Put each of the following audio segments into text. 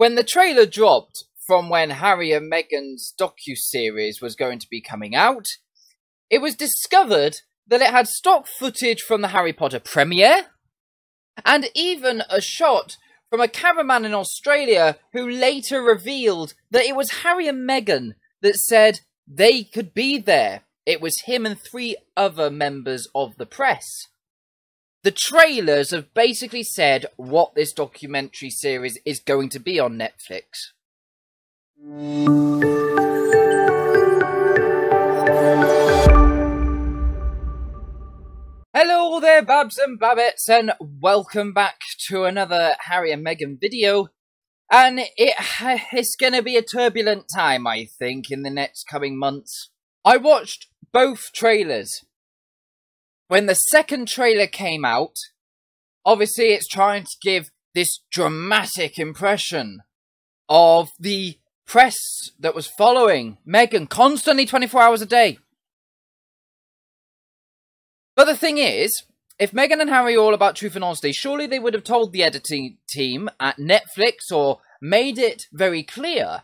When the trailer dropped from when Harry and Meghan's docuseries was going to be coming out, it was discovered that it had stock footage from the Harry Potter premiere, and even a shot from a cameraman in Australia who later revealed that it was Harry and Meghan that said they could be there. It was him and 3 other members of the press. The trailers have basically said what this documentary series is going to be on Netflix. Hello there, Babs and Babbettes, and welcome back to another Harry and Meghan video. And it's going to be a turbulent time, I think, in the next coming months. I watched both trailers. When the second trailer came out, obviously it's trying to give this dramatic impression of the press that was following Meghan constantly 24 hours a day. But the thing is, if Meghan and Harry are all about truth and honesty, surely they would have told the editing team at Netflix or made it very clear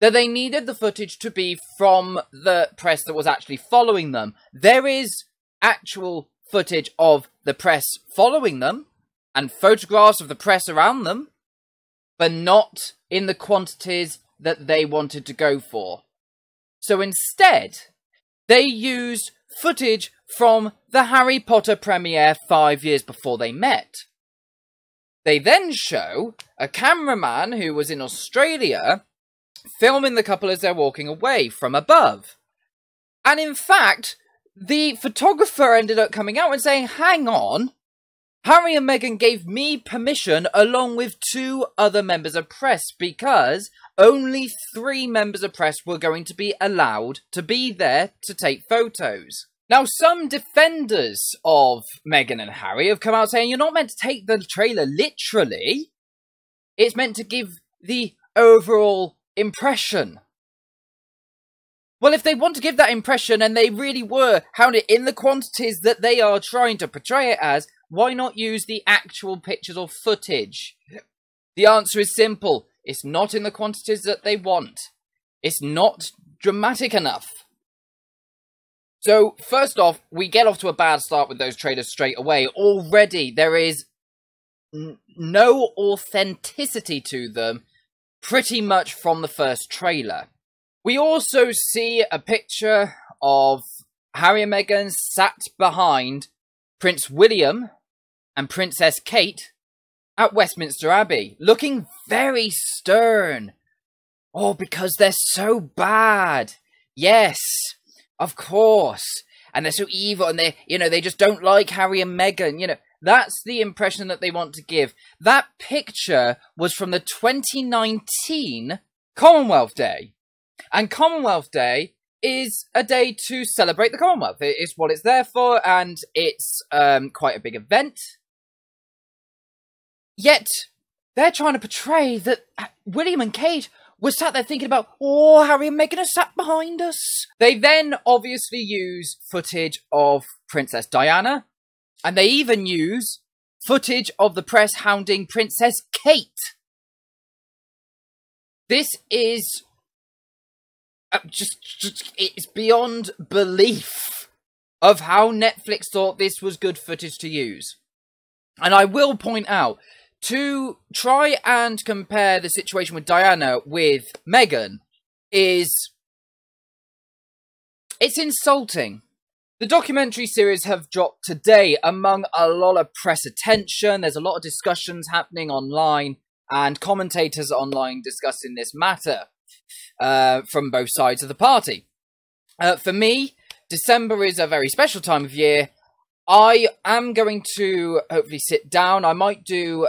that they needed the footage to be from the press that was actually following them. There is actual footage of the press following them and photographs of the press around them, but not in the quantities that they wanted to go for. So instead, they used footage from the Harry Potter premiere 5 years before they met. They then show a cameraman who was in Australia filming the couple as they're walking away from above. And in fact, the photographer ended up coming out and saying, hang on, Harry and Meghan gave me permission along with 2 other members of press because only 3 members of press were going to be allowed to be there to take photos. Now, some defenders of Meghan and Harry have come out saying you're not meant to take the trailer literally. It's meant to give the overall impression. Well, if they want to give that impression and they really were hounded in the quantities that they are trying to portray it as, why not use the actual pictures or footage? The answer is simple. It's not in the quantities that they want. It's not dramatic enough. So, first off, we get off to a bad start with those trailers straight away. Already, there is no authenticity to them, pretty much from the first trailer. We also see a picture of Harry and Meghan sat behind Prince William and Princess Kate at Westminster Abbey, looking very stern. Oh, because they're so bad. Yes. Of course, and they're so evil, and they just don't like Harry and Meghan. That's the impression that they want to give. That picture was from the 2019 Commonwealth Day, and Commonwealth Day is a day to celebrate the Commonwealth. It's what it's there for, and it's quite a big event. Yet they're trying to portray that William and Kate were sat there thinking about, oh, Harry and Meghan are sat behind us. They then obviously use footage of Princess Diana, and they even use footage of the press hounding Princess Kate. This is it's beyond belief of how Netflix thought this was good footage to use. And I will point out, to try and compare the situation with Diana with Meghan it's insulting. The documentary series have dropped today among a lot of press attention. There's a lot of discussions happening online and commentators online discussing this matter from both sides of the party. For me, December is a very special time of year. I am going to hopefully sit down. I might do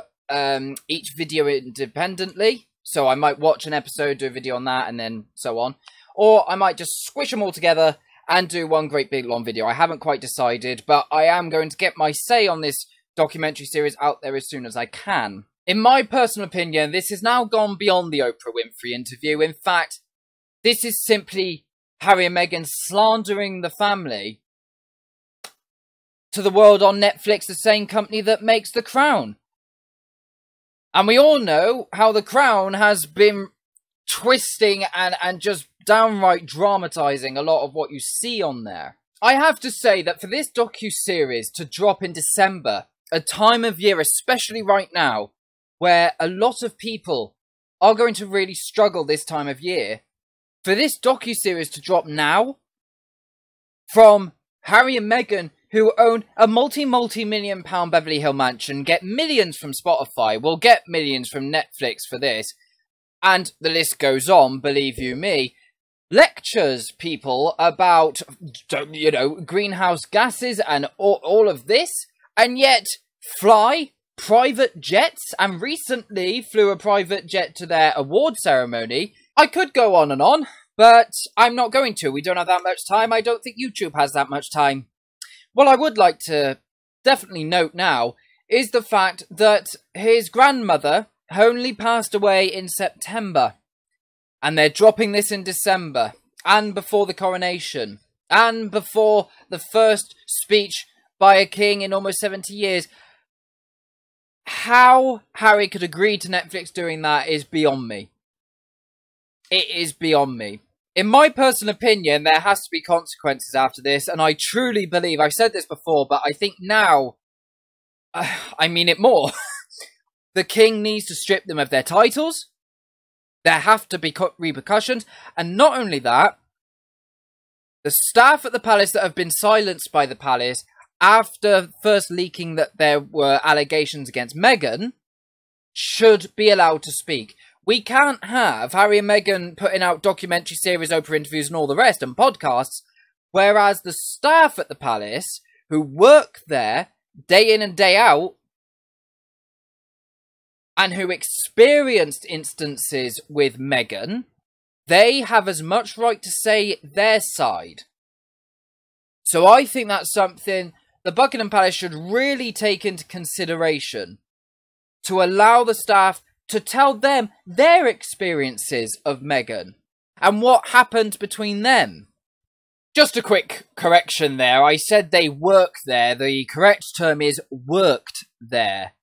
each video independently, so I might watch an episode, do a video on that, and then so on, or I might just squish them all together and do one great big long video. I haven't quite decided, but I am going to get my say on this documentary series out there as soon as I can. In my personal opinion, this has now gone beyond the Oprah Winfrey interview. In fact, this is simply Harry and Meghan slandering the family to the world on Netflix, the same company that makes The Crown. And we all know how the Crown has been twisting and just downright dramatising a lot of what you see on there. I have to say that for this docu-series to drop in December, a time of year, especially right now, where a lot of people are going to really struggle this time of year, for this docu-series to drop now, from Harry and Meghan, who own a multi-million pound Beverly Hill mansion, get millions from Spotify, will get millions from Netflix for this, and the list goes on, believe you me, lectures people about, you know, greenhouse gases and all of this, and yet fly private jets, and recently flew a private jet to their award ceremony. I could go on, but I'm not going to. We don't have that much time. I don't think YouTube has that much time. What I would like to definitely note now is the fact that his grandmother only passed away in September. And they're dropping this in December, and before the coronation, and before the first speech by a king in almost 70 years. How Harry could agree to Netflix doing that is beyond me. It is beyond me. In my personal opinion, there has to be consequences after this, and I truly believe, I've said this before, but I think now, I mean it more, the king needs to strip them of their titles. There have to be repercussions, and not only that, the staff at the palace that have been silenced by the palace after first leaking that there were allegations against Meghan should be allowed to speak. We can't have Harry and Meghan putting out documentary series, Oprah interviews and all the rest, and podcasts, whereas the staff at the palace who work there day in and day out and who experienced instances with Meghan, they have as much right to say their side. So I think that's something the Buckingham Palace should really take into consideration, to allow the staff to tell them their experiences of Meghan and what happened between them. Just a quick correction there. I said they work there. The correct term is worked there,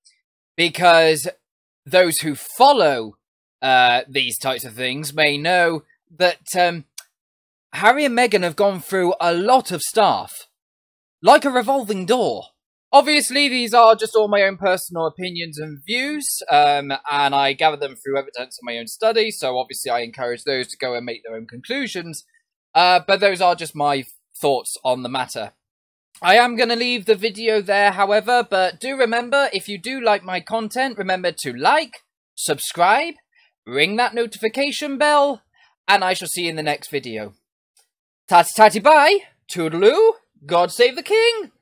because those who follow these types of things may know that Harry and Meghan have gone through a lot of staff, like a revolving door. Obviously, these are just all my own personal opinions and views, and I gather them through evidence in my own study, so obviously I encourage those to go and make their own conclusions, but those are just my thoughts on the matter. I am going to leave the video there, however, but do remember, if you do like my content, remember to like, subscribe, ring that notification bell, and I shall see you in the next video. Tatty tatty bye, toodaloo, God save the king!